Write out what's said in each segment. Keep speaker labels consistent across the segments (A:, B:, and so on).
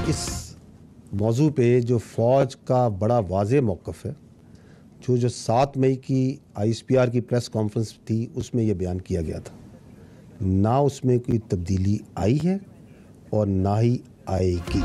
A: इस मौजू पे जो फ़ौज का बड़ा वाज़ेह मौक़िफ़ है, जो 7 मई की ISPR की प्रेस कॉन्फ्रेंस थी उसमें यह बयान किया गया था। ना उसमें कोई तब्दीली आई है और ना ही आएगी।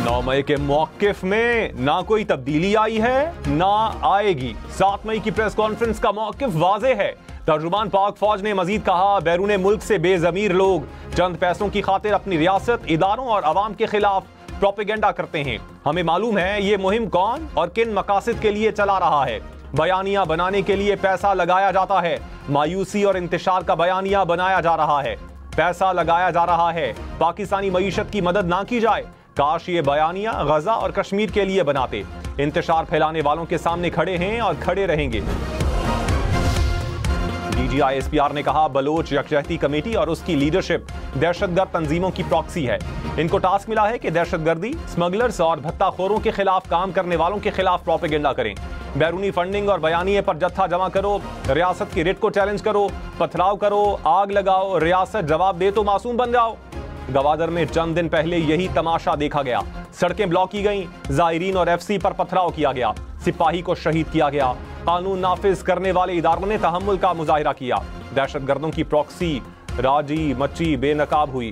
B: 9 मई के मौक़िफ़ में ना कोई तब्दीली आई है ना आएगी। 7 मई की प्रेस कॉन्फ्रेंस का मौक़िफ़ वाज़ेह है। तर्जुमान पाक फौज ने मजीद कहा, बैरून मुल्क से बेज़मीर लोग चंद पैसों की खातिर अपनी रियासत, इदारों और अवाम के खिलाफ प्रोपेगेंडा करते हैं। हमें मालूम है ये मुहिम कौन और किन मकासद के लिए चला रहा है। बयानिया बनाने के लिए पैसा लगाया जाता है। मायूसी और इंतशार का बयानिया बनाया जा रहा है, पैसा लगाया जा रहा है। पाकिस्तानी मईशत की मदद ना की जाए। काश ये बयानिया गजा और कश्मीर के लिए बनाते। इंतशार फैलाने वालों के सामने खड़े हैं और खड़े रहेंगे। DG ISPR ने कहा, बलोच यकजहती कमेटी और उसकी लीडरशिप दहशतगर्द तंजीमों की प्रॉक्सी है। इनको टास्क मिला है कि दहशतगर्दी, स्मगलर्स और भत्ताखोरों के खिलाफ काम करने वालों के खिलाफ प्रोपेगेंडा करें। बैरूनी फंडिंग और बयानिए पर जत्था जमा करो, रियासत की रिट को चैलेंज करो, पथराव करो, आग लगाओ, रियासत जवाब दे तो मासूम बन जाओ। गवादर में चंद दिन पहले यही तमाशा देखा गया। सड़कें ब्लॉक की गईं, जायरीन और FC पर पथराव किया गया, सिपाही को शहीद किया गया। कानून नाफिज करने वाले इदारों ने तहम्मुल का मुजाहिरा किया। दहशतगर्दों की प्रॉक्सी राजी मची बेनकाब हुई।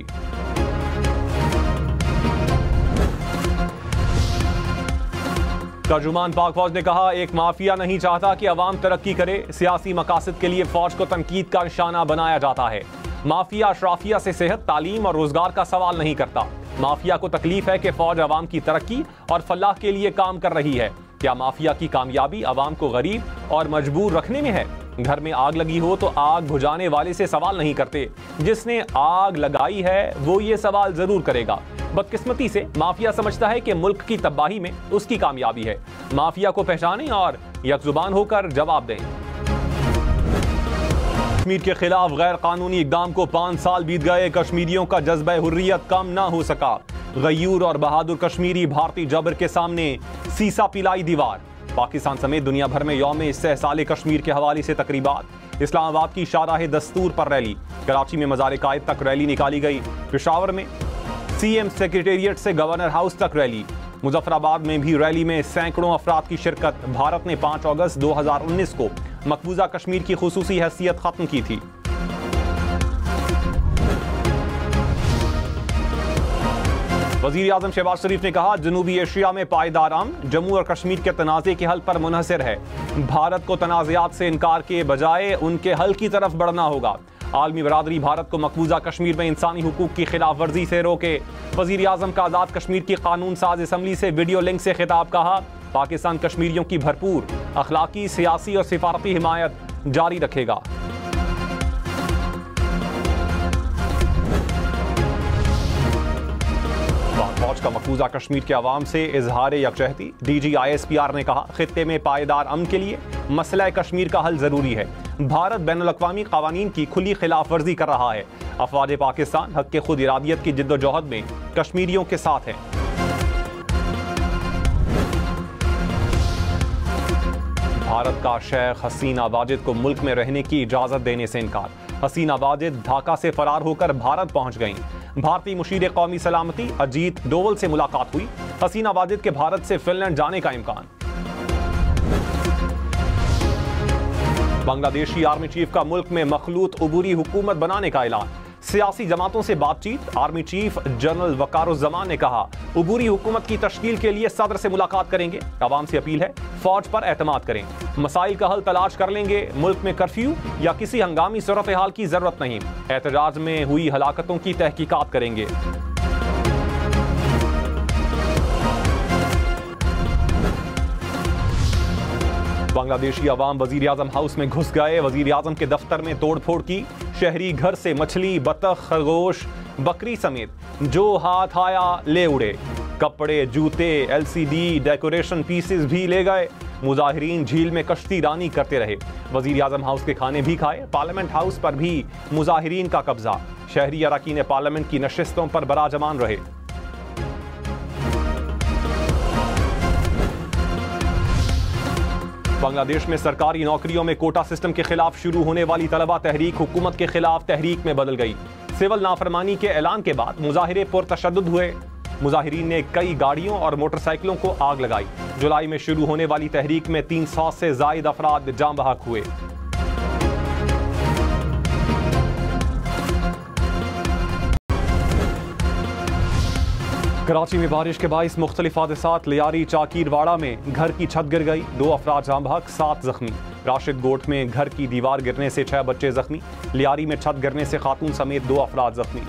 B: तर्जुमान पाक फौज ने कहा, एक माफिया नहीं चाहता कि अवाम तरक्की करे। सियासी मकासद के लिए फौज को तनकीद का निशाना बनाया जाता है। माफिया अशराफिया से सेहत, तालीम और रोजगार का सवाल नहीं करता। माफिया को तकलीफ है कि फौज अवाम की तरक्की और फलाह के लिए काम कर रही है। क्या माफिया की कामयाबी अवाम को गरीब और मजबूर रखने में है? घर में आग लगी हो तो आग बुझाने वाले से सवाल नहीं करते, जिसने आग लगाई है वो ये सवाल जरूर करेगा। बदकिस्मती से माफिया समझता है कि मुल्क की तबाही में उसकी कामयाबी है। माफिया को पहचानें और यकजुबान होकर जवाब दें। कश्मीर के खिलाफ गैर कानूनी इकदाम को 5 साल बीत गए। कश्मीरियों का जज्बा हुर्रियत कम ना हो सका। गयूर और बहादुर कश्मीरी भारतीय जबर के सामने सीसा पिलाई दीवार। पाकिस्तान समेत दुनिया भर में यौम इस्तेहसाल कश्मीर के हवाले से तकरीबात। इस्लामाबाद की शाहराह दस्तूर पर रैली। कराची में मज़ार कायद तक रैली निकाली गई। पेशावर में CM सेक्रेटेरिएट से गवर्नर हाउस तक रैली। मुजफ्फराबाद में भी रैली में सैकड़ों अफराद की शिरकत। भारत ने 5 अगस्त 2019 को मकबूजा कश्मीर की खुसूसी हैसियत खत्म की थी। वजीर आजम शहबाज शरीफ ने कहा, जनूबी एशिया में पायदार अमन जम्मू और कश्मीर के तनाज़े के हल पर मुनहसर है। भारत को तनाज़ात से इनकार के बजाय उनके हल की तरफ बढ़ना होगा। आलमी बरादरी भारत को मकबूजा कश्मीर में इंसानी हुकूक की खिलाफ वर्जी से रोके। वजीर आजम का आज़ाद कश्मीर की कानून साज असम्बली से वीडियो लिंक से खिताब। कहा, पाकिस्तान कश्मीरियों की भरपूर अखलाकी, सियासी और सिफारती हिमायत जारी रखेगा। फौज का मकबूजा कश्मीर के अवाम से इजहार यकजहती। DG ISPR ने कहा, खित्ते में पायदार अमन के लिए मसला कश्मीर का हल जरूरी है। भारत बैनुल-अक़वामी क़वानीन की खुली खिलाफ वर्जी कर रहा है। अफ़वाज पाकिस्तान हक़ के खुद इरादियत की जिद्दोजहद में कश्मीरियों के साथ है। भारत का शेख हसीना वाजिद को मुल्क में रहने की इजाजत देने से इनकार। हसीना वाजिद ढाका से फरार होकर भारत पहुंच गईं। भारतीय मुशीर कौमी सलामती अजीत डोवल से मुलाकात हुई। हसीना वाजिद के भारत से फिनलैंड जाने का इम्कान। बांग्लादेशी आर्मी चीफ का मुल्क में मखलूत उबूरी हुकूमत बनाने का ऐलान। सियासी जमातों से बातचीत। आर्मी चीफ जनरल वकारुज़्ज़मान ने कहा, उबूरी हुकूमत की तश्कील के लिए सदर से मुलाकात करेंगे। अवाम से अपील है, फौज पर एतमाद करें। मसाइल का हल तलाश कर लेंगे। मुल्क में कर्फ्यू या किसी हंगामी सूरत हाल की जरूरत नहीं। एहतजाज में हुई हलाकतों की तहकीकात करेंगे। बांग्लादेशी अवाम वजीर आजम हाउस में घुस गए। वजीर आजम के दफ्तर में तोड़फोड़ की। शहरी घर से मछली, बतख, खरगोश, बकरी समेत जो हाथ आया ले उड़े। कपड़े, जूते, LCD डेकोरेशन पीसेस भी ले गए। मुजाहिरीन झील में कश्ती रानी करते रहे। वजीर आजम हाउस के खाने भी खाए। पार्लियामेंट हाउस पर भी मुजाहिरीन का कब्जा। शहरी अरकान पार्लियामेंट की नशिस्तों पर बराजमान रहे। बांग्लादेश में सरकारी नौकरियों में कोटा सिस्टम के खिलाफ शुरू होने वाली तलबा तहरीक हुकूमत के खिलाफ तहरीक में बदल गई। सिविल नाफरमानी के ऐलान के बाद मुजाहिरे पुरतशद्दुद हुए। मुजाहिरीन ने कई गाड़ियों और मोटरसाइकिलों को आग लगाई। जुलाई में शुरू होने वाली तहरीक में 300 से जायद अफराद जाम बहक हुए। कराची में बारिश के बाइस मुख्तलिफ हादसात। लियारी चाकीरवाड़ा में घर की छत गिर गई, 2 अफराद जाम बहक, 7 जख्मी। राशिद गोट में घर की दीवार गिरने से 6 बच्चे जख्मी। लियारी में छत गिरने से खातून समेत 2 अफराद जख्मी।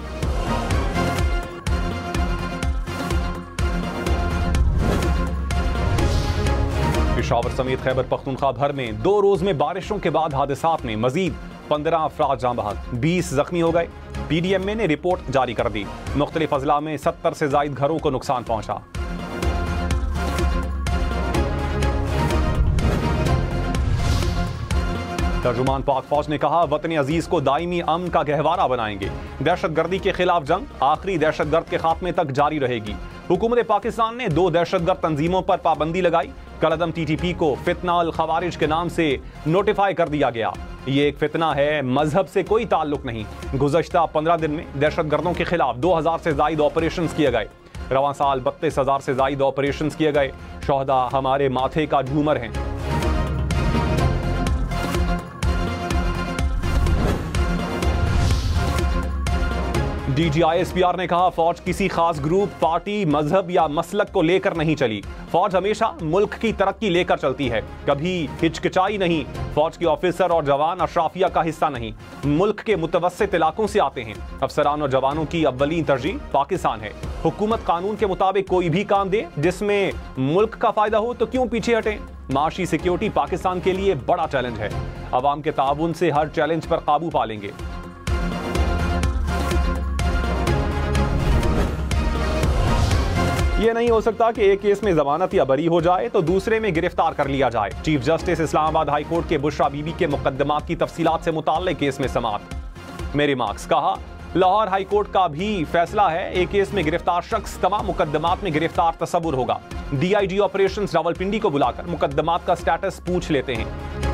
B: पेशावर समेत खैबर पख्तूनख्वा भर में 2 रोज में बारिशों के बाद हादसात में मजीद 15 अफराद जाम बहक, 20 जख्मी हो गए। PDMA ने रिपोर्ट जारी कर दी। मुख्तलिफ अजला में 70 से जायद घरों को नुकसान पहुंचा। तर्जुमान पाक फौज ने कहा, वतन अजीज को दायमी अमन का गहवारा बनाएंगे। दहशतगर्दी के खिलाफ जंग आखिरी दहशतगर्द के खात्मे तक जारी रहेगी। हुकूमत पाकिस्तान ने 2 दहशतगर्द तंजीमों पर पाबंदी लगाई। कलअदम TTP को फितना अल खवारिज के नाम से नोटिफाई कर दिया गया। ये एक फितना है, मजहब से कोई ताल्लुक नहीं। गुज़श्ता 15 दिन में दहशतगर्दों के खिलाफ 2000 से जायद ऑपरेशन किए गए। रवां साल 32,000 से जायद ऑपरेशन किए गए। शोहदा हमारे माथे का झूमर हैं। DGI-SPR ने कहा, फौज किसी खास ग्रुप, पार्टी, मजहब या मसलक को लेकर नहीं चली। फौज हमेशा मुल्क की तरक्की लेकर चलती है, कभी हिचकिचाई नहीं। फौज के ऑफिसर और जवान अशराफिया का हिस्सा नहीं, मुल्क के मुतवस्सित इलाकों से आते हैं। अफसरान और जवानों की अव्वलीन तरजीह पाकिस्तान है। हुकूमत कानून के मुताबिक कोई भी काम दे जिसमें मुल्क का फायदा हो तो क्यों पीछे हटें। माशी सिक्योरिटी पाकिस्तान के लिए बड़ा चैलेंज है। अवाम के ताउन से हर चैलेंज पर काबू पा लेंगे। यह नहीं हो सकता कि एक केस में जमानत या बरी हो जाए तो दूसरे में गिरफ्तार कर लिया जाए। Chief justice Islamabad high court के बुशरा बीबी के मुकदमात की तफसीलात से मुताल्लिक केस में समाअत। मेरी मार्क्स कहा, लाहौर हाई कोर्ट का भी फैसला है, एक केस में गिरफ्तार शख्स तमाम मुकदमात में गिरफ्तार तस्वुर होगा। DIG ऑपरेशंस रावलपिंडी को बुलाकर मुकदमात का स्टेटस पूछ लेते हैं।